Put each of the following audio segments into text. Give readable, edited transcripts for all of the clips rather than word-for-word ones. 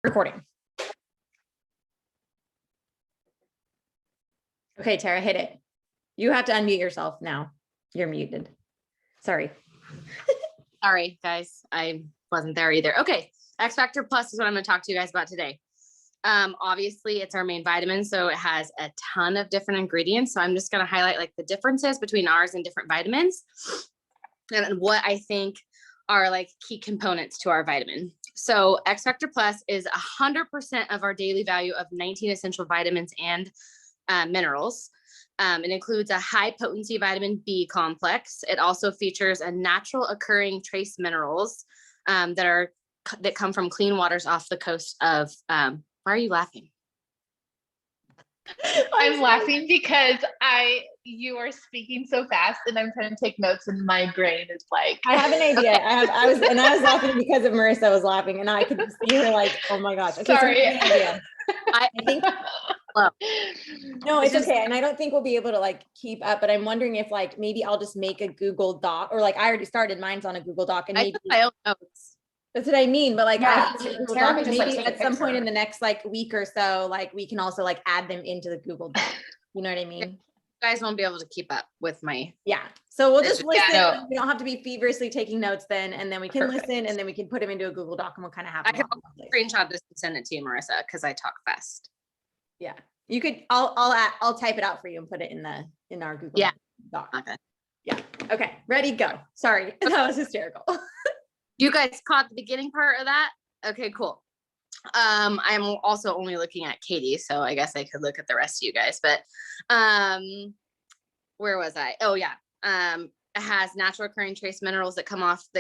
Recording. Okay, Tara, hit it. You have to unmute yourself now. You're muted. Sorry. Sorry, guys. I wasn't there either. Okay. X Factor Plus is what I'm going to talk to you guys about today. Obviously, it's our main vitamin, so it has a ton of different ingredients. So I'm just going to highlight like the differences between ours and different vitamins and what I think are like key components to our vitamin. So X Factor Plus is 100% of our daily value of 19 essential vitamins and minerals. It includes a high potency vitamin B complex. It also features a natural occurring trace minerals that come from clean waters off the coast of, why are you laughing? I'm laughing because you are speaking so fast and I'm trying to take notes and my brain is like. I have an idea. I was laughing because of Marissa was laughing and I could see her like, oh my gosh. Okay, sorry. So I have an idea. I think, Well, no, it's okay. And I don't think we'll be able to like keep up, but I'm wondering if like, maybe I'll just make a Google Doc or like I already started, mine's on a Google Doc and I maybe took my own notes. that's what I mean. But like, Yeah, I have a Google Tara Doc, could and just, like, maybe take a at some point picture. in the next like week or so, like we can also like add them into the Google Doc. You know what I mean? You guys won't be able to keep up with my. Yeah. So we'll just Yeah, listen. no. We don't have to be feverishly taking notes then, and then we can Perfect. listen and then we can put them into a Google Doc and we'll kind of have I them can all in one place. screenshot this and send it to you, Marissa, because I talk fast. Yeah. You could, I'll type it out for you and put it in our Google Yeah. Doc. Okay. Yeah. Okay. Ready, go. Sorry. That was hysterical. You guys caught the beginning part of that? Okay, cool. I'm also only looking at Katie, so I guess I could look at the rest of you guys, but where was I? Oh yeah. It has natural occurring trace minerals that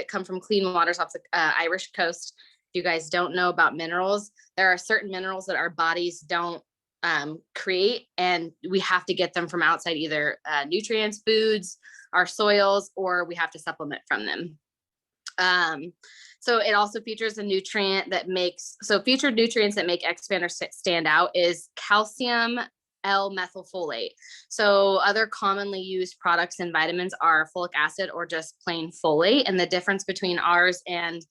come from clean waters off the Irish coast. If you guys don't know about minerals, there are certain minerals that our bodies don't create, and we have to get them from outside, either nutrients, foods, our soils, or we have to supplement from them. So it also features a nutrient that featured nutrients that make X Factor stand out is calcium L-methylfolate. So other commonly used products and vitamins are folic acid or just plain folate. And the difference between ours and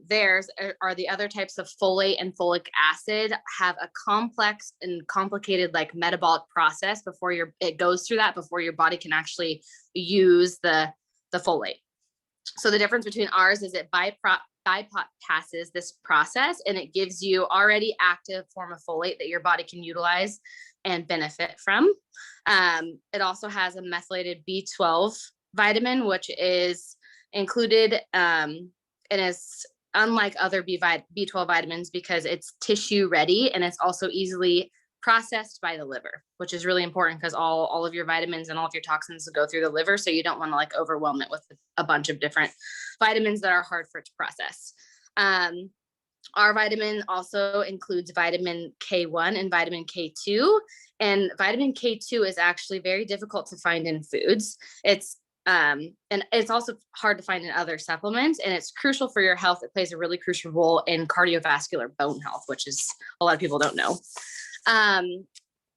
theirs are the other types of folate and folic acid have a complex and complicated like metabolic process it goes through that before your body can actually use the folate. So the difference between ours is it bypasses this process and it gives you already active form of folate that your body can utilize and benefit from. It also has a methylated B12 vitamin, which is included and is unlike other B12 vitamins because it's tissue ready and it's also easily processed by the liver, which is really important because all of your vitamins and all of your toxins go through the liver. So you don't want to like overwhelm it with a bunch of different vitamins that are hard for it to process. Our vitamin also includes vitamin K1 and vitamin K2. And vitamin K2 is actually very difficult to find in foods. And it's also hard to find in other supplements, and it's crucial for your health. It plays a really crucial role in cardiovascular bone health, which is a lot of people don't know.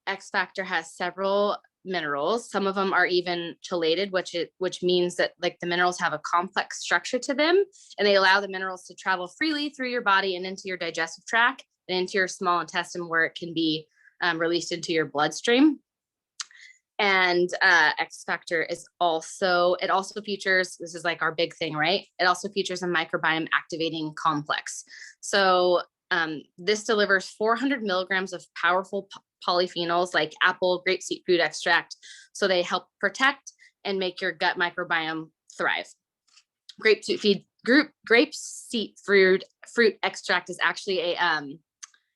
X Factor has several minerals. Some of them are even chelated, which means that like the minerals have a complex structure to them, and they allow the minerals to travel freely through your body and into your digestive tract and into your small intestine where it can be released into your bloodstream. And X Factor it also features, this is like our big thing, right? It also features a microbiome activating complex. So this delivers 400 milligrams of powerful polyphenols like apple, grapeseed fruit extract. So they help protect and make your gut microbiome thrive. Grapeseed fruit extract is actually a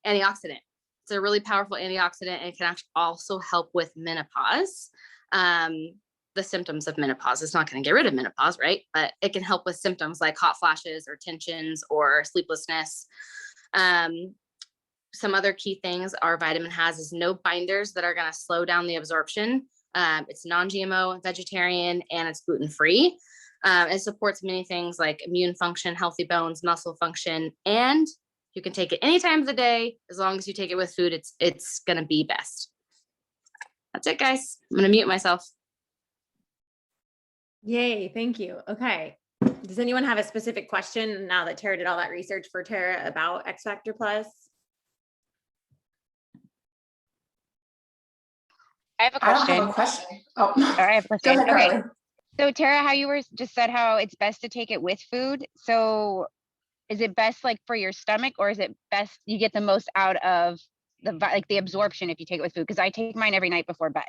antioxidant. It's a really powerful antioxidant, and it can also help with menopause. The symptoms of menopause. It's not going to get rid of menopause, right? But it can help with symptoms like hot flashes or tensions or sleeplessness. Some other key things our vitamin has is no binders that are going to slow down the absorption. It's non-GMO, vegetarian, and it's gluten-free. It supports many things like immune function, healthy bones, muscle function, and you can take it any time of the day. As long as you take it with food, it's going to be best. That's it, guys. I'm going to mute myself. Yay. Thank you. Okay. Does Does anyone have a specific question now that Tara did all that research for Tara about X Factor Plus? I have a I don't question. have a question. Oh, Or I have a go question. ahead, Okay. Carly. So Tara, how you were just said how it's best to take it with food. So is it best like for your stomach, or is it best you get the most out of like the absorption if you take it with food? Because I take mine every night before bed.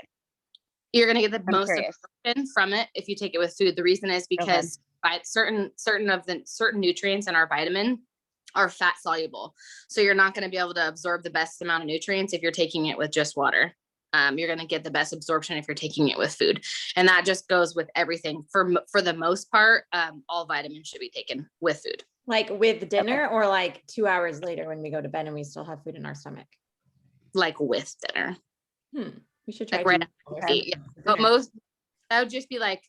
You're gonna get the I'm most curious. absorption from it if you take it with food. The reason is because certain nutrients in our vitamin are fat soluble. So you're not going to be able to absorb the best amount of nutrients if you're taking it with just water. You're going to get the best absorption if you're taking it with food. And that just goes with everything. For the most part, all vitamins should be taken with food. Like with dinner or like 2 hours later when we go to bed and we still have food in our stomach? Like with dinner. We should try. Like right doing after that. you eat, yeah. But that would just be like,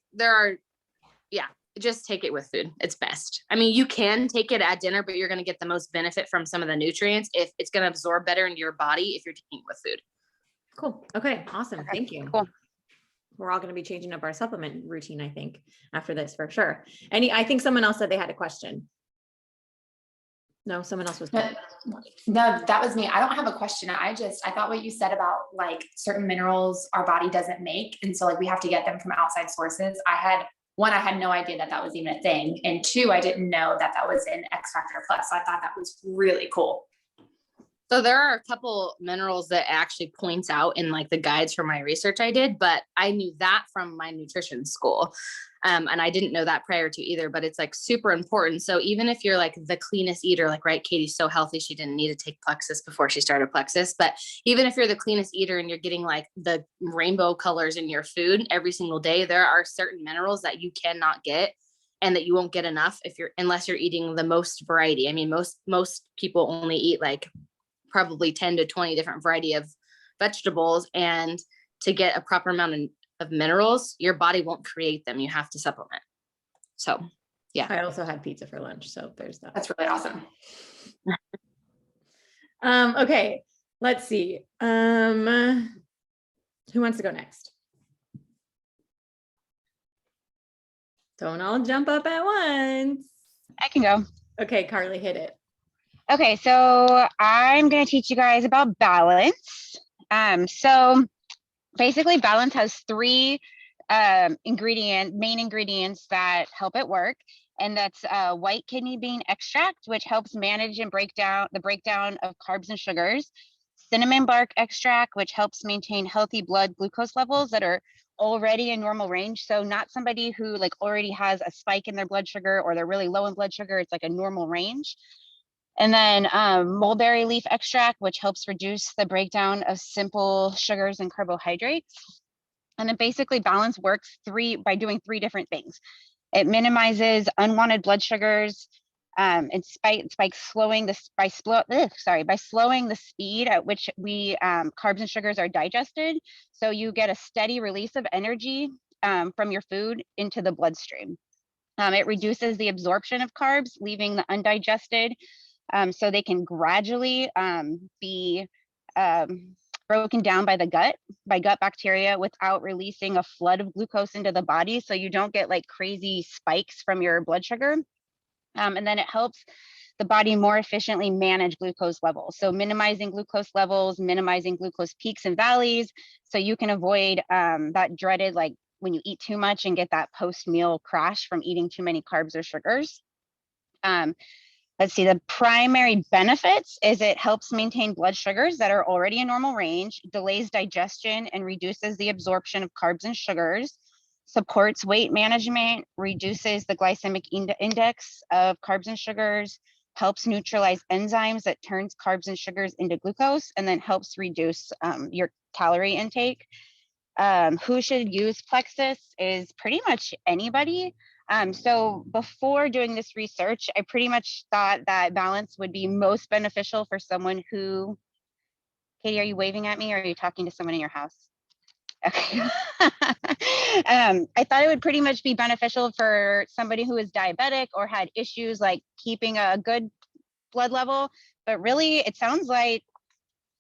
just take it with food. It's best. I mean, you can take it at dinner, but you're going to get the most benefit from some of the nutrients if it's going to absorb better into your body if you're taking it with food. Cool. Okay. Awesome. Okay, Thank you. cool. We're all going to be changing up our supplement routine, I think, after this for sure. I think someone else said they had a question. No, someone else was. No, that was me. I don't have a question. I thought what you said about like certain minerals our body doesn't make. And so like we have to get them from outside sources. I had no idea that was even a thing. And two, I didn't know that was in X Factor Plus. So I thought that was really cool. So there are a couple minerals that actually points out in like the guides for my research I did, but I knew that from my nutrition school. And I didn't know that prior to either, but it's like super important. So even if you're like the cleanest eater, like, right, Katie's so healthy, she didn't need to take Plexus before she started Plexus. But even if you're the cleanest eater and you're getting like the rainbow colors in your food every single day, there are certain minerals that you cannot get and that you won't get enough unless you're eating the most variety. I mean, most people only eat like probably 10 to 20 different variety of vegetables, and to get a proper amount of minerals, your body won't create them. You have to supplement. So yeah. I also had pizza for lunch, so there's that. That's really awesome. Okay, let's see. Who wants to go next? Don't all jump up at once. I can go. Okay, Carly, hit it. Okay, so I'm going to teach you guys about balance. So basically balance has three main ingredients that help it work. And that's white kidney bean extract, which helps manage and break down of carbs and sugars. Cinnamon bark extract, which helps maintain healthy blood glucose levels that are already in normal range. So not somebody who like already has a spike in their blood sugar or they're really low in blood sugar. It's like a normal range. And then mulberry leaf extract, which helps reduce the breakdown of simple sugars and carbohydrates. And then basically balance works by doing three different things. It minimizes unwanted blood sugars. By slowing the speed at which carbs and sugars are digested. So you get a steady release of energy from your food into the bloodstream. It reduces the absorption of carbs, leaving the undigested, so they can gradually be broken down by gut bacteria without releasing a flood of glucose into the body. So you don't get like crazy spikes from your blood sugar. And then it helps the body more efficiently manage glucose levels. So minimizing glucose levels, minimizing glucose peaks and valleys. So you can avoid that dreaded, like when you eat too much and get that post-meal crash from eating too many carbs or sugars. Let's see, the primary benefits is it helps maintain blood sugars that are already in normal range, delays digestion and reduces the absorption of carbs and sugars, supports weight management, reduces the glycemic index of carbs and sugars, helps neutralize enzymes that turns carbs and sugars into glucose, and then helps reduce your calorie intake. Who should use Plexus is pretty much anybody. So before doing this research, I pretty much thought that balance would be most beneficial for someone who, Katie, are you waving at me or are you talking to someone in your house? Okay. I thought it would pretty much be beneficial for somebody who is diabetic or had issues like keeping a good blood level, but really it sounds like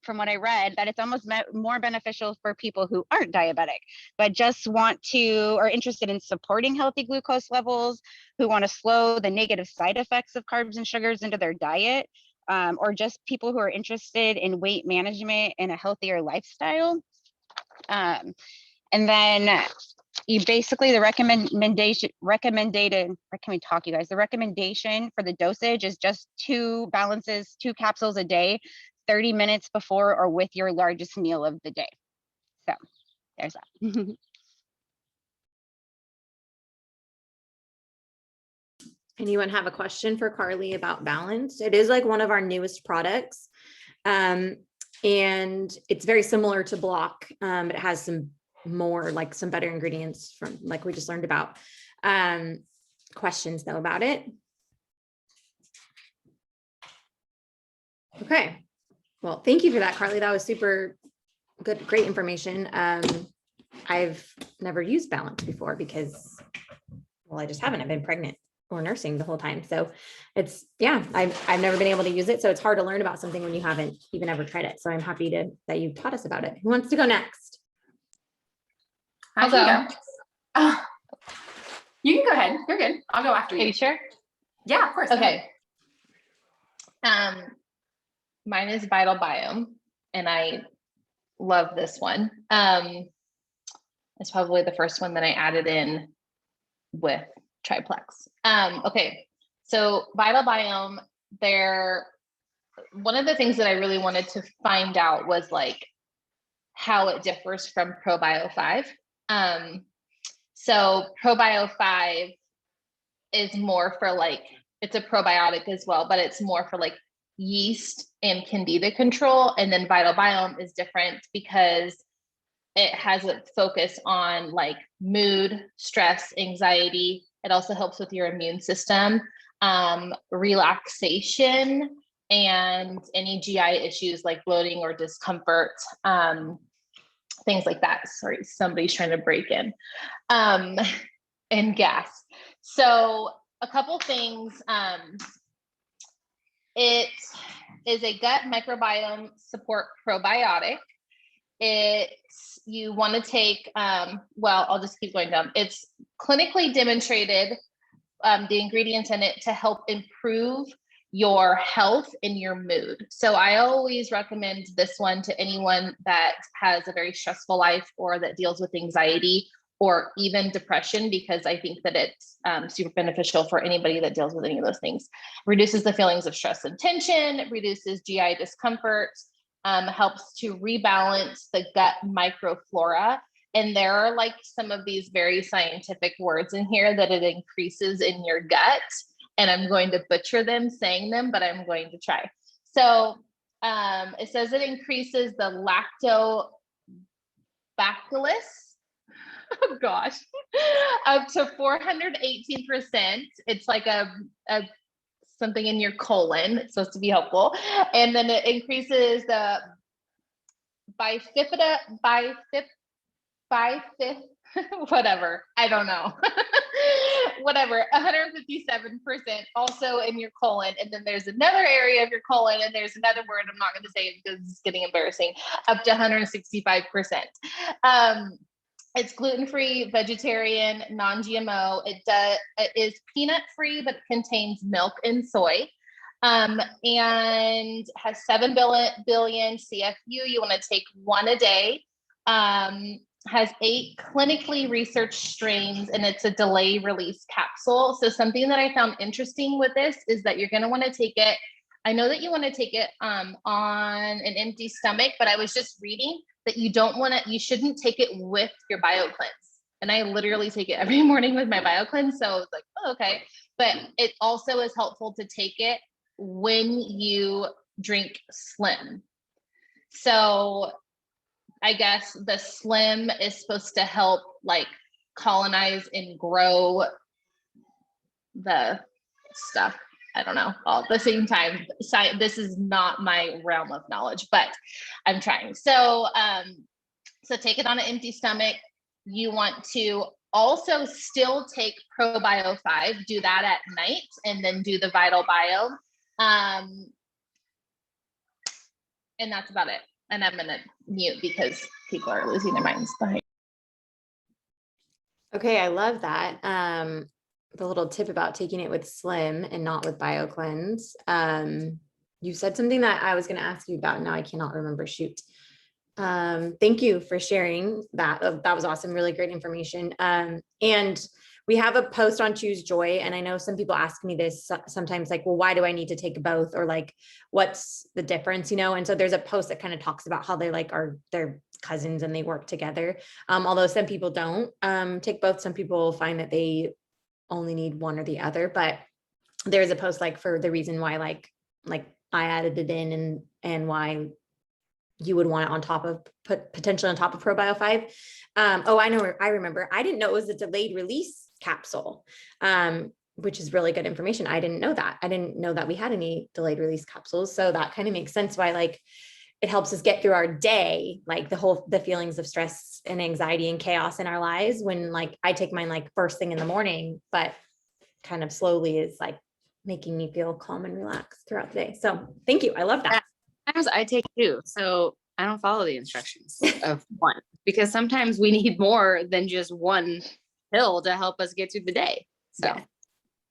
from what I read, that it's almost more beneficial for people who aren't diabetic, but just want to, or interested in supporting healthy glucose levels, who want to slow the negative side effects of carbs and sugars into their diet, or just people who are interested in weight management and a healthier lifestyle. And then you basically, the recommendation for the dosage is just 2 capsules a day, 30 minutes before or with your largest meal of the day. So there's that. Anyone have a question for Carly about Balance? It is like one of our newest products. And it's very similar to Block. It has some more, like some better ingredients from, like we just learned about. Questions though about it? Okay. Well, thank you for that, Carly. That was super good, great information. I've never used Balance before because, well, I just haven't. I've been pregnant or nursing the whole time. So it's, yeah, I've never been able to use it. So it's hard to learn about something when you haven't even ever tried it. So I'm happy that you taught us about it. Who wants to go next? I can go. You can go ahead. You're good. I'll go after Are you. you sure? Yeah, of course. go ahead. Okay. Mine is Vital Biome, and I love this one. It's probably the first one that I added in with Triplex. Okay, so Vital Biome, one of the things that I really wanted to find out was like how it differs from ProBio 5. So ProBio 5 is more for like, it's a probiotic as well, but it's more for like yeast and candida control. And then Vital Biome is different because it has a focus on like mood, stress, anxiety. It also helps with your immune system, relaxation, and any GI issues like bloating or discomfort, things like that. Sorry, somebody's trying to break in, and gas. So a couple things. It is a gut microbiome support probiotic. You want to take, well, I'll just keep going down. It's clinically demonstrated, the ingredients in it to help improve your health and your mood. So I always recommend this one to anyone that has a very stressful life or that deals with anxiety or even depression, because I think that it's super beneficial for anybody that deals with any of those things. Reduces the feelings of stress and tension, reduces GI discomfort, helps to rebalance the gut microflora. And there are like some of these very scientific words in here that it increases in your gut. And I'm going to butcher them saying them, but I'm going to try. So it says it increases the lactobacillus, oh gosh, up to 418%. It's like a something in your colon. It's supposed to be helpful. And then it increases the whatever, I don't know. Whatever, 157% also in your colon. And then there's another area of your colon, and there's another word, I'm not going to say it because it's getting embarrassing, up to 165%. It's gluten-free, vegetarian, non-GMO. It is peanut-free, but contains milk and soy. And has 7 billion CFU. You want to take 1 a day. Has 8 clinically researched strains, and it's a delay release capsule. So something that I found interesting with this is that you're going to want to take it. I know that you want to take it on an empty stomach, but I was just reading that you shouldn't take it with your BioCleanse. And I literally take it every morning with my BioCleanse. So it's like, oh, okay. But it also is helpful to take it when you drink Slim. So I guess the Slim is supposed to help like colonize and grow the stuff. I don't know. All at the same time, this is not my realm of knowledge, but I'm trying. So, so take it on an empty stomach. You want to also still take ProBio 5, do that at night, and then do the Vital Biome. And that's about it. And I'm gonna mute because people are losing their minds behind. Okay, I love that. The little tip about taking it with Slim and not with BioCleanse. You said something that I was going to ask you about. Now I cannot remember. Shoot. Thank you for sharing that. That was awesome. Really great information. And we have a post on Choose Joy. And I know some people ask me this sometimes, like, well, why do I need to take both? Or like, what's the difference, you know? And so there's a post that kind of talks about how they like they're cousins and they work together. Although some people don't take both. Some people find that they only need one or the other, but there's a post like for the reason why like I added it in and why you would want it on top of potentially on top of ProBio 5. Oh, I remember. I didn't know it was a delayed release capsule, which is really good information. I didn't know that. I didn't know that we had any delayed release capsules. So that kind of makes sense why like it helps us get through our day, like the feelings of stress and anxiety and chaos in our lives when like I take mine like first thing in the morning, but kind of slowly is like making me feel calm and relaxed throughout the day. So thank you. I love that. Sometimes I take two, so I don't follow the instructions of one because sometimes we need more than just one pill to help us get through the day. So Yeah.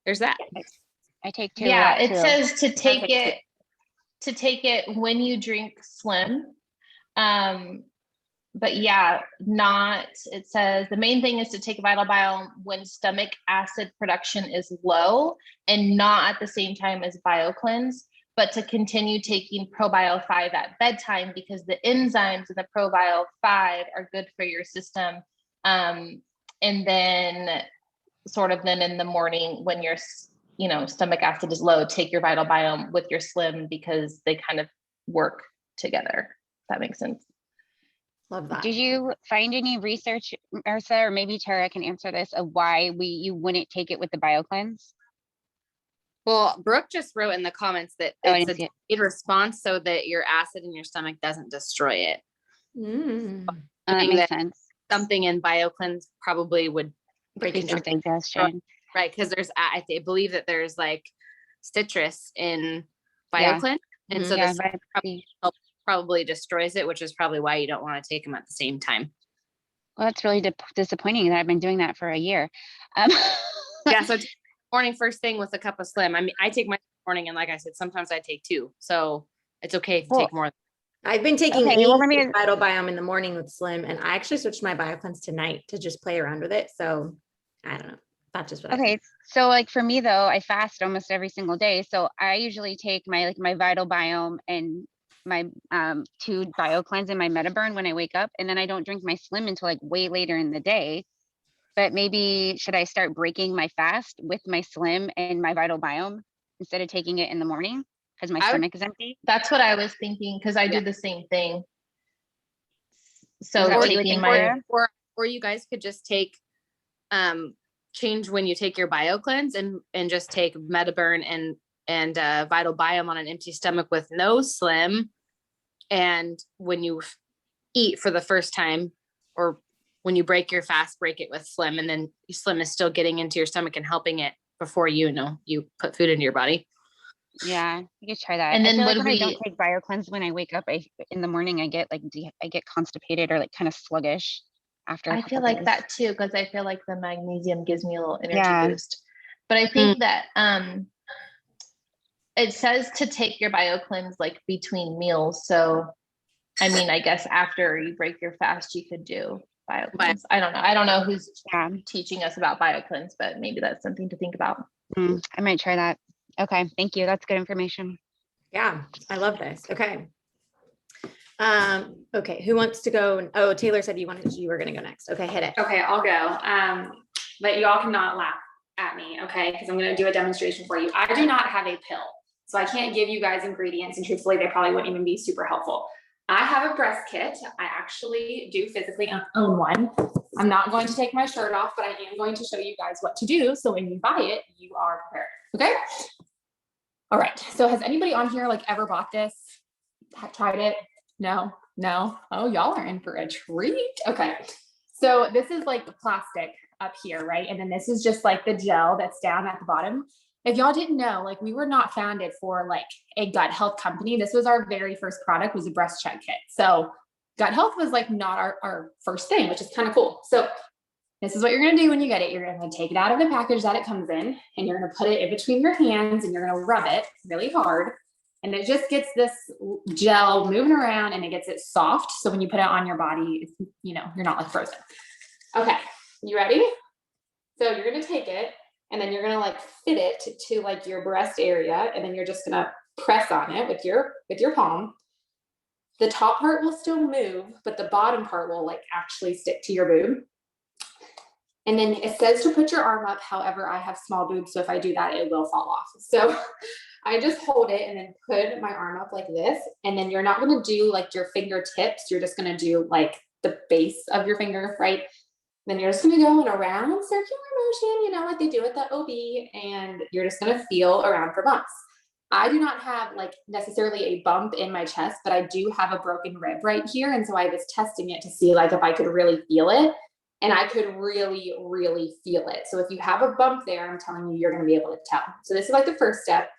there's that. I take 2 Yeah, out it too. says to take take it when you drink Slim. But yeah, it says the main thing is to take Vital Biome when stomach acid production is low and not at the same time as BioCleanse, but to continue taking ProBio 5 at bedtime because the enzymes in the ProBio 5 are good for your system. And then sort of then in the morning when your stomach acid is low, take your Vital Biome with your Slim because they kind of work together. If that makes sense. Love that. Did you find any research, Marissa, or maybe Tara can answer this, of why you wouldn't take it with the BioCleanse? Well, Brooke just wrote in the comments that Oh, I it's didn't see a it. delayed response so that your acid in your stomach doesn't destroy it. Mm. That Saying makes that sense. Something in BioCleanse probably would Break Increase it your digestion. right because there's I believe that there's like citrus in Yeah. BioCleanse, and so Yeah, this vitamin C. probably destroys it, which is probably why you don't want to take them at the same time. Well, that's really disappointing that I've been doing that for a year. Yeah, so morning first thing with a cup of Slim. I mean, I take my morning, and like I said, sometimes I take two, so it's okay if you Well, take more. I've been taking Okay, well, let me- Vital Biome in the morning with Slim, and I actually switched my BioCleanse tonight to just play around with it. So I don't know. That's just what I Okay, think. so like for me though, I fast almost every single day. So I usually take my Vital Biome and my 2 BioCleanse and my Metaburn when I wake up, and then I don't drink my Slim until like way later in the day. But maybe should I start breaking my fast with my Slim and my Vital Biome instead of taking it in the morning because my I would- stomach is empty? That's what I was thinking because I do the same thing. So Is that what you taking think, my Tara? or you guys could just take change when you take your BioCleanse and just take Metaburn and Vital Biome on an empty stomach with no Slim, and when you eat for the first time or when you break your fast, break it with Slim, and then Slim is still getting into your stomach and helping it before you put food into your body. Yeah, you could try that. And I then feel like would when I don't we- take BioCleanse when I wake up, in the morning I get I get constipated or like kind of sluggish after a I couple feel like days. that too because I feel like the magnesium gives me a little energy Yeah. boost. But I think that it says to take your BioCleanse like between meals. So I mean, I guess after you break your fast, you could do BioCleanse. I don't know. I don't know who's Yeah, teaching us about BioCleanse, but maybe that's something to think about. I might try that. Okay, thank you. That's good information. Yeah, I love this. Okay. Okay, who wants to go? Oh, Taylor said you were gonna go next. Okay, hit it. Okay, I'll go. But y'all cannot laugh at me, okay? Because I'm gonna do a demonstration for you. I do not have a pill, so I can't give you guys ingredients, and truthfully, they probably wouldn't even be super helpful. I have a breast kit. I actually do physically own one. I'm not going to take my shirt off, but I am going to show you guys what to do. So when you buy it, you are prepared, okay? All right, so has anybody on here like ever bought this? Tried it? No. Oh, y'all are in for a treat. Okay, so this is like the plastic up here, right? And then this is just like the gel that's down at the bottom. if y'all didn't know, like we were not founded for like a gut health company. This was our very first product, was a breast check kit. So gut health was like not our first thing, which is kind of cool. So this is what you're going to do when you get it. You're going to take it out of the package that it comes in, and you're going to put it in between your hands, and you're going to rub it really hard. And it just gets this gel moving around, and it gets it soft. So when you put it on your body, it's, you know, you're not like frozen. Okay, you ready? So you're going to take it, and then you're going to like fit it to like your breast area. And then you're just going to press on it with your palm. The top part will still move, but the bottom part will like actually stick to your boob. And then it says to put your arm up. However, I have small boobs, so if I do that, it will fall off. So I just hold it and then put my arm up like this. And then you're not going to do like your fingertips. You're just going to do like the base of your finger, right? Then you're just going to go in a round circular motion, you know, like they do at the OB, and you're just going to feel around for bumps. I do not have like necessarily a bump in my chest, but I do have a broken rib right here. And so I was testing it to see like if I could really feel it. And I could really, really feel it. So if you have a bump there, I'm telling you, you're going to be able to tell. So this is like the first step.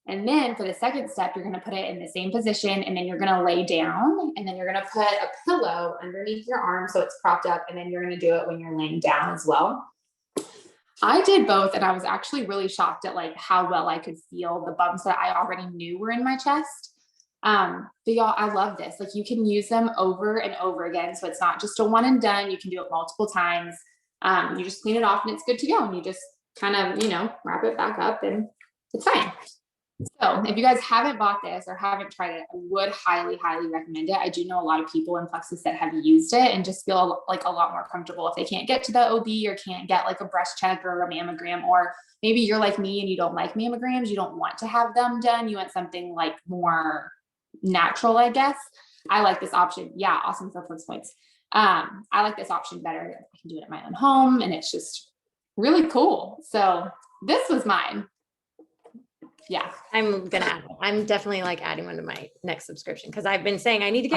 And then for the second step, you're going to put it in the same position, and then you're going to lay down, and then you're going to put a pillow underneath your arm so it's propped up, and then you're going to do it when you're laying down as well. I did both, and I was actually really shocked at like how well I could feel the bumps that I already knew were in my chest. But y'all, I love this. Like you can use them over and over again. So it's not just a one and done. You can do it multiple times. You just clean it off and it's good to go. And you just kind of, you know, wrap it back up and it's fine. So if you guys haven't bought this or haven't tried it, I would highly, highly recommend it. I do know a lot of people in Plexus that have used it and just feel like a lot more comfortable if they can't get to the OB or can't get like a breast check or a mammogram, or maybe you're like me and you don't like mammograms. You don't want to have them done. You want something like more natural, I guess. I like this option. Yeah, awesome for Flex Points. I like this option better. I can do it at my own home, and it's just really cool. So this was mine. Yeah, I'm gonna add one. I'm definitely like adding one to my next subscription, because I've been saying I need to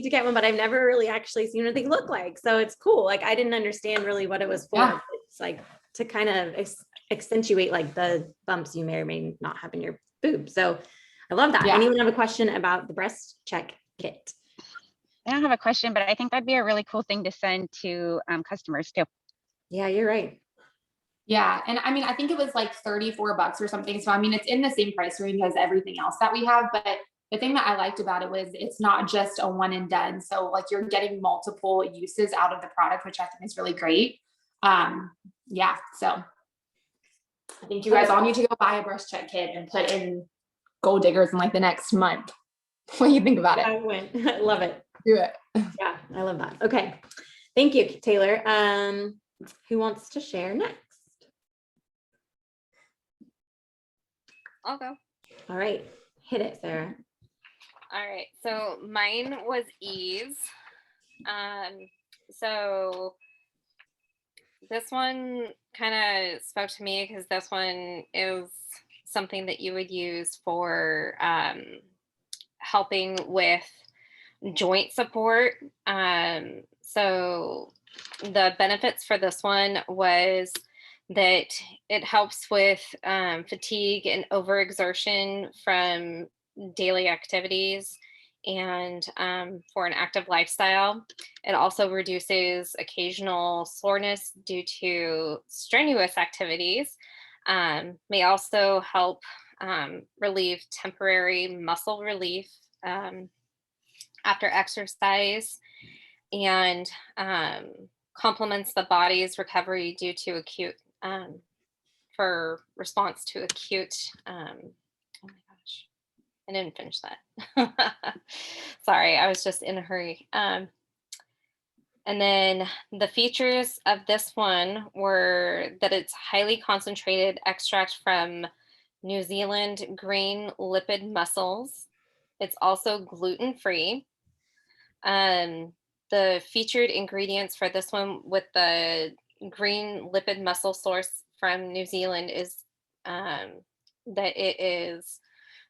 get one, but I've never really actually seen what they look like. So it's cool. Like I didn't understand really what it was for. Yeah. It's like to kind of accentuate like the bumps you may or may not have in your boob. So I love that. Yeah. Anyone have a question about the breast check kit? I don't have a question, but I think that'd be a really cool thing to send to customers too. Yeah, you're right. Yeah. And I mean, I think it was like $34 or something. So I mean, it's in the same price range as everything else that we have. But the thing that I liked about it was it's not just a one and done. So like you're getting multiple uses out of the product, which I think is really great. Yeah. So I think you guys all need to go buy a breast check kit and put in Gold Diggers in like the next month. What do you think about it? I win. I love it. Do it. Yeah, I love that. Okay. Thank you, Taylor. Who wants to share next? I'll go. All right. Hit it, Sarah. All right. So mine was ease. So this one kind of spoke to me because this one is something that you would use for helping with joint support. So the benefits for this one was that it helps with fatigue and overexertion from daily activities and for an active lifestyle. It also reduces occasional soreness due to strenuous activities. May also help relieve temporary muscle relief after exercise, and complements the body's recovery due to acute for response to acute oh my gosh, I didn't finish that. Sorry, I was just in a hurry. And then the features of this one were that it's highly concentrated extract from New Zealand green lipid mussels. It's also gluten-free. The featured ingredients for this one with the green lipid mussel source from New Zealand is that it is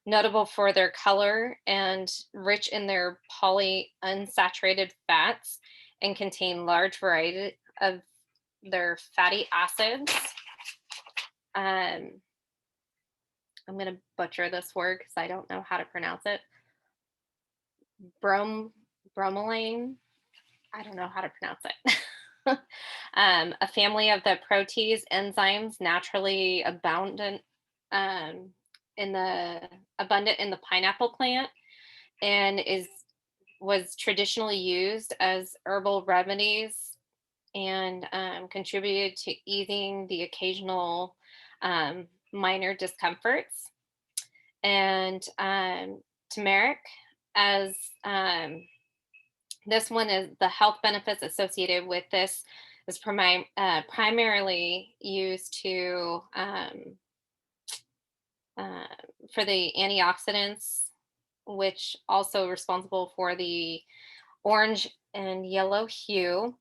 notable for their color and rich in their polyunsaturated fats, and contain large variety of their fatty acids. I'm going to butcher this word because I don't know how to pronounce it. Bromelain. I don't know how to pronounce it. A family of the protease enzymes naturally abundant in the pineapple plant, and was traditionally used as herbal remedies, and contributed to easing the occasional minor discomforts. And turmeric, as this one is the health benefits associated with this is primarily used to for the antioxidants, which also responsible for the orange and yellow hue.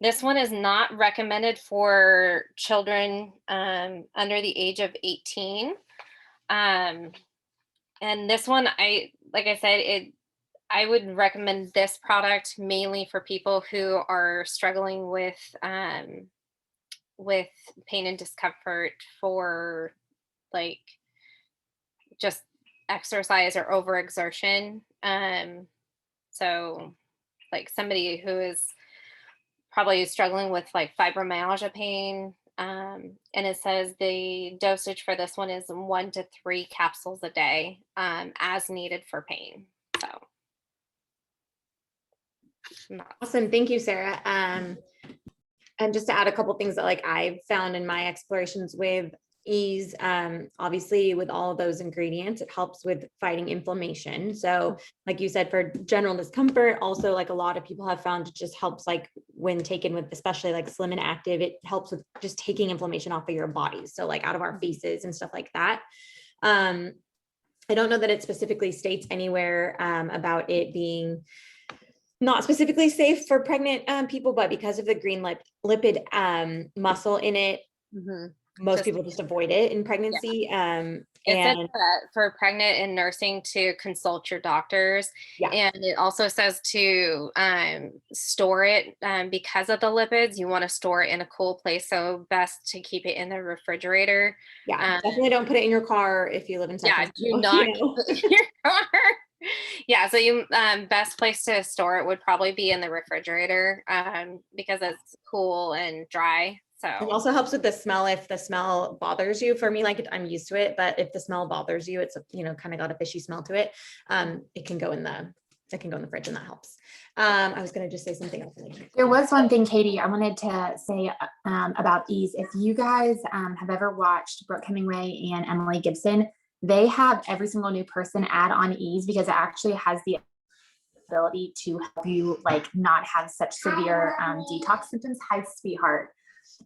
This one is not recommended for children under the age of 18. And this one, like I said, I would recommend this product mainly for people who are struggling with pain and discomfort for like just exercise or overexertion. So like somebody who is probably struggling with like fibromyalgia pain. And it says the dosage for this one is 1 to 3 capsules a day as needed for pain. So. Awesome. Thank you, Sarah. And just to add a couple things that like I've found in my explorations with ease, obviously with all of those ingredients, it helps with fighting inflammation. So like you said, for general discomfort, also like a lot of people have found it just helps like when taken with, especially like Slim and Active, it helps with just taking inflammation off of your bodies. So like out of our faces and stuff like that. I don't know that it specifically states anywhere about it being not specifically safe for pregnant people, but because of the green lipid muscle in it, most people just avoid it in pregnancy. It says that for pregnant and nursing to consult your doctors. And it also says to store it because of the lipids. You want to store it in a cool place, so best to keep it in the refrigerator. Definitely don't put it in your car if you live in Texas. Do not put it in your car. So you best place to store it would probably be in the refrigerator because it's cool and dry. So it also helps with the smell. If the smell bothers you, for me, like I'm used to it, but if the smell bothers you, it's, kind of got a fishy smell to it. It can go in the fridge, and that helps. I was going to just say something else. There was one thing, Katie, I wanted to say about ease. If you guys have ever watched Brooke Hemingway and Emily Gibson, they have every single new person add on ease because it actually has the ability to help you like not have such severe detox symptoms. Hi, sweetheart.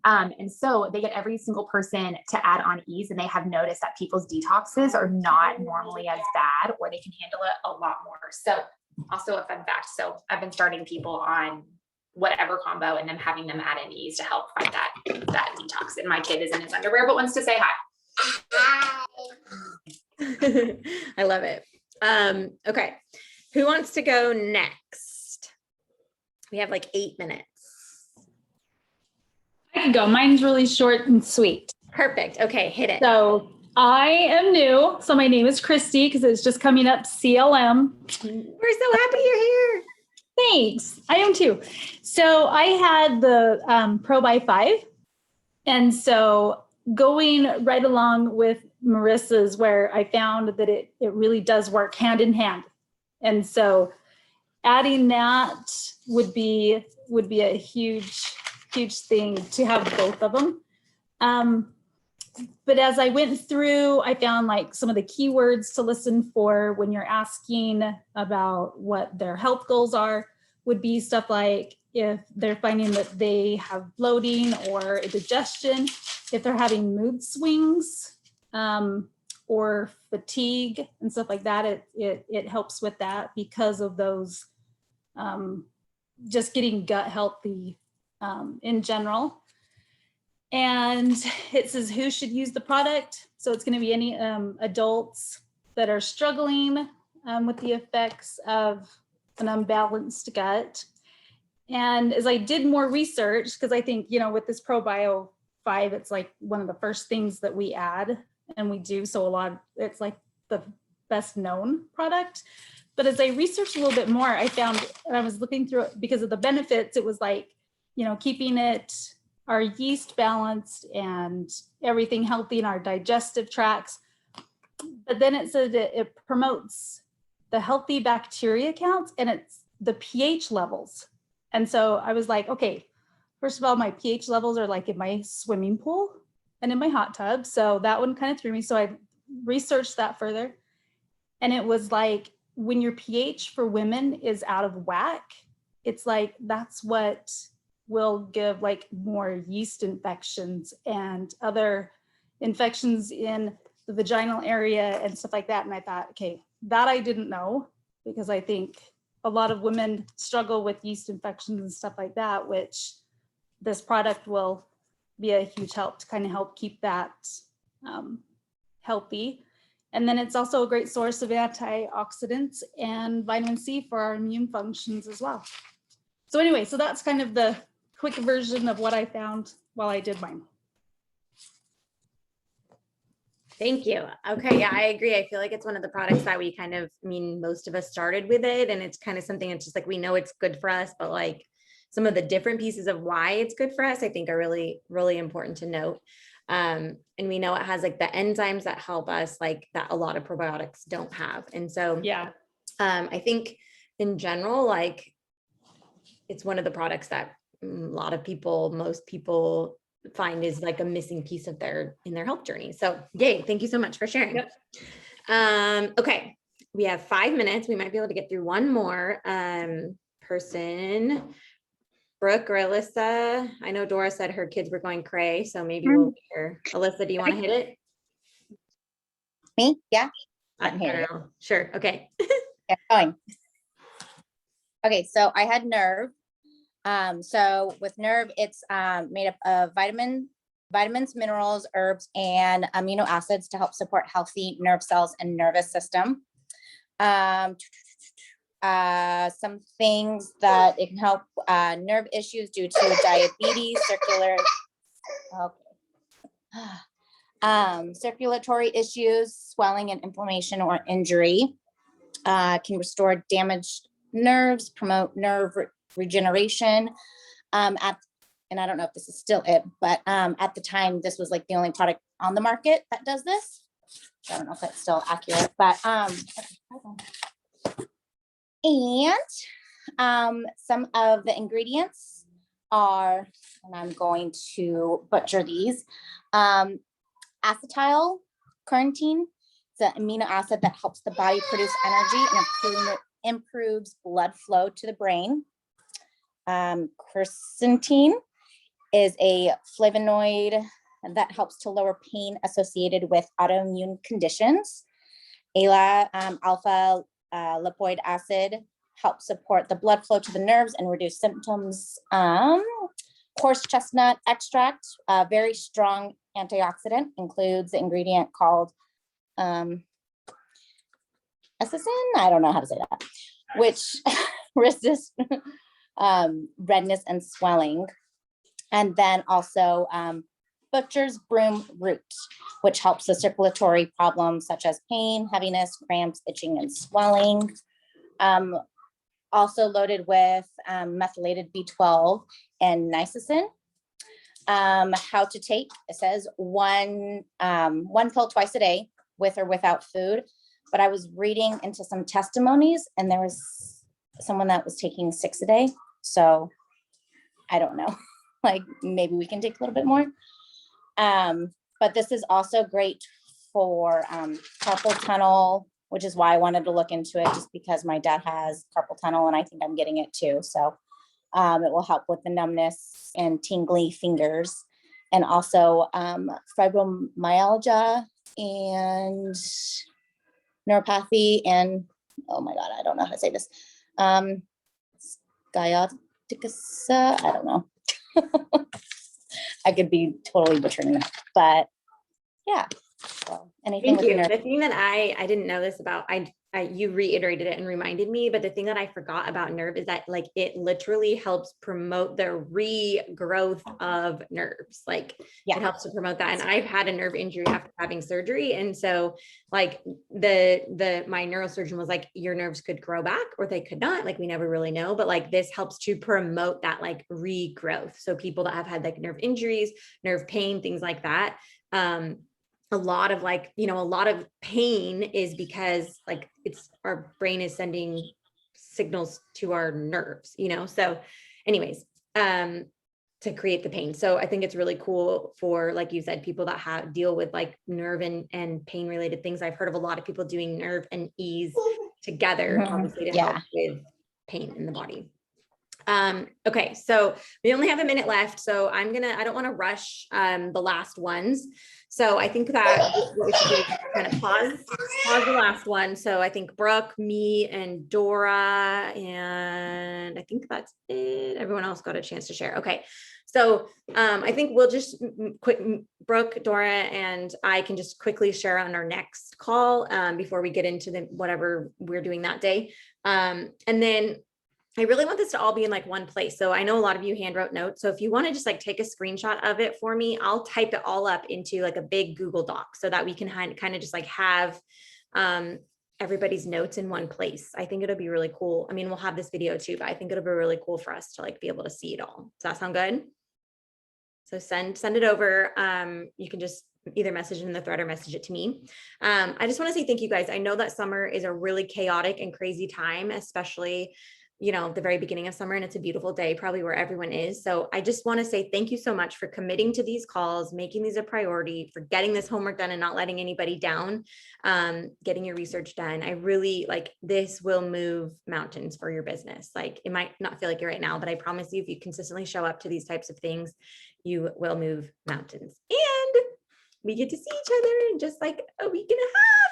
And so they get every single person to add on ease, and they have noticed that people's detoxes are not normally as bad, or they can handle it a lot more. So also a fun fact. So I've been starting people on whatever combo and then having them add in ease to help fight that detox. And my kid is in his underwear, but wants to say hi. I love it. Okay. Who wants to go next? We have like 8 minutes. I can go. Mine's really short and sweet. Perfect. Okay, hit it. So I am new. So my name is Christy because it's just coming up CLM. We're so happy you're here. Thanks. I am too. So I had the Pro by 5. And so going right along with Marissa's, where I found that it really does work hand in hand. And so adding that would be a huge thing to have both of them. But as I went through, I found like some of the keywords to listen for when you're asking about what their health goals are would be stuff like if they're finding that they have bloating or indigestion, if they're having mood swings or fatigue and stuff like that, it helps with that because of those just getting gut healthy in general. And it says who should use the product. So it's going to be any adults that are struggling with the effects of an unbalanced gut. And as I did more research, because I think, with this ProBio 5, it's like one of the first things that we add and we do. So it's like the best known product. But as I researched a little bit more, I found, and I was looking through it because of the benefits, it was like, keeping our yeast balanced and everything healthy in our digestive tracts. But then it said that it promotes the healthy bacteria counts and it's the pH levels. And so I was like, okay, first of all, my pH levels are like in my swimming pool and in my hot tub. So that one kind of threw me. So I researched that further. And it was like, when your pH for women is out of whack, it's like, that's what will give like more yeast infections and other infections in the vaginal area and stuff like that. And I thought, okay, that I didn't know, because I think a lot of women struggle with yeast infections and stuff like that, which this product will be a huge help to kind of help keep that healthy. And then it's also a great source of antioxidants and vitamin C for our immune functions as well. So anyway, so that's kind of the quick version of what I found while I did mine. Thank you. Okay. Yeah, I agree. I feel like it's one of the products that we kind of, most of us started with it, and it's kind of something that's just like, we know it's good for us, but like some of the different pieces of why it's good for us, I think are really, really important to note. And we know it has like the enzymes that help us, like that a lot of probiotics don't have. And so, Yeah. I think in general, like it's one of the products that a lot of people, most people find is like a missing piece of in their health journey. So yay, thank you so much for sharing. Yep. Okay, we have 5 minutes. We might be able to get through one more person. Brooke or Alyssa. I know Dora said her kids were going cray, so maybe we'll hear. Alyssa, do you want to hit it? Me? Yeah. I don't know. Sure. Okay. Yeah, going. Okay, so I had Nerve. So with Nerve, it's made up of vitamins, minerals, herbs, and amino acids to help support healthy nerve cells and nervous system. Some things that it can help nerve issues due to diabetes, circulatory issues, swelling and inflammation or injury. Can restore damaged nerves, promote nerve regeneration. And I don't know if this is still it, but at the time, this was like the only product on the market that does this. I don't know if that's still accurate, but and some of the ingredients are, and I'm going to butcher these, acetyl carnitine. It's an amino acid that helps the body produce energy and improves blood flow to the brain. Quercetin is a flavonoid that helps to lower pain associated with autoimmune conditions. Alpha lipoic acid helps support the blood flow to the nerves and reduce symptoms. Horse chestnut extract, a very strong antioxidant, includes the ingredient called essesin, I don't know how to say that, which resists redness and swelling. And then also butcher's broom root, which helps the circulatory problems such as pain, heaviness, cramps, itching, and swelling. Also loaded with methylated B12 and niacin. How to take, it says one pill twice a day with or without food. But I was reading into some testimonies and there was someone that was taking 6 a day. So I don't know, like maybe we can take a little bit more. But this is also great for carpal tunnel, which is why I wanted to look into it, just because my dad has carpal tunnel and I think I'm getting it too. So it will help with the numbness and tingly fingers, and also fibromyalgia and neuropathy and, oh my God, I don't know how to say this. Sciatica, I don't know. I could be totally butchering that, but yeah. So anything Thank with you. your The thing that I didn't know this about, I you reiterated it and reminded me, but the thing that I forgot about nerve is that like it literally helps promote the regrowth of nerves. Like Yeah. it helps to promote that. And I've had a nerve injury after having surgery. And so like my neurosurgeon was like, your nerves could grow back or they could not, like we never really know, but like this helps to promote that like regrowth. So people that have had like nerve injuries, nerve pain, things like that, a lot of like, a lot of pain is because like our brain is sending signals to our nerves, so anyways, to create the pain. So I think it's really cool for, like you said, people that deal with like nerve and pain related things. I've heard of a lot of people doing nerve and ease together, Mhm. obviously to Yeah. help with pain in the body. Okay, so we only have a minute left, so I don't want to rush the last ones. So I think that what we should do is kind of pause the last one. So I think Brooke, me, and Dora, and I think that's it. Everyone else got a chance to share. Okay, so I think we'll just Brooke, Dora, and I can just quickly share on our next call before we get into whatever we're doing that day. And then I really want this to all be in like one place. So I know a lot of you hand wrote notes. So if you want to just like take a screenshot of it for me, I'll type it all up into like a big Google Doc so that we can kind of just like have everybody's notes in one place. I think it'll be really cool. I mean, we'll have this video too, but I think it'll be really cool for us to like be able to see it all. Does that sound good? So send it over. You can just either message it in the thread or message it to me. I just want to say thank you guys. I know that summer is a really chaotic and crazy time, especially the very beginning of summer, and it's a beautiful day probably where everyone is. So I just want to say thank you so much for committing to these calls, making these a priority, for getting this homework done and not letting anybody down, getting your research done. I really this will move mountains for your business. Like it might not feel like it right now, but I promise you, if you consistently show up to these types of things, you will move mountains. And we get to see each other in just like a week and a half.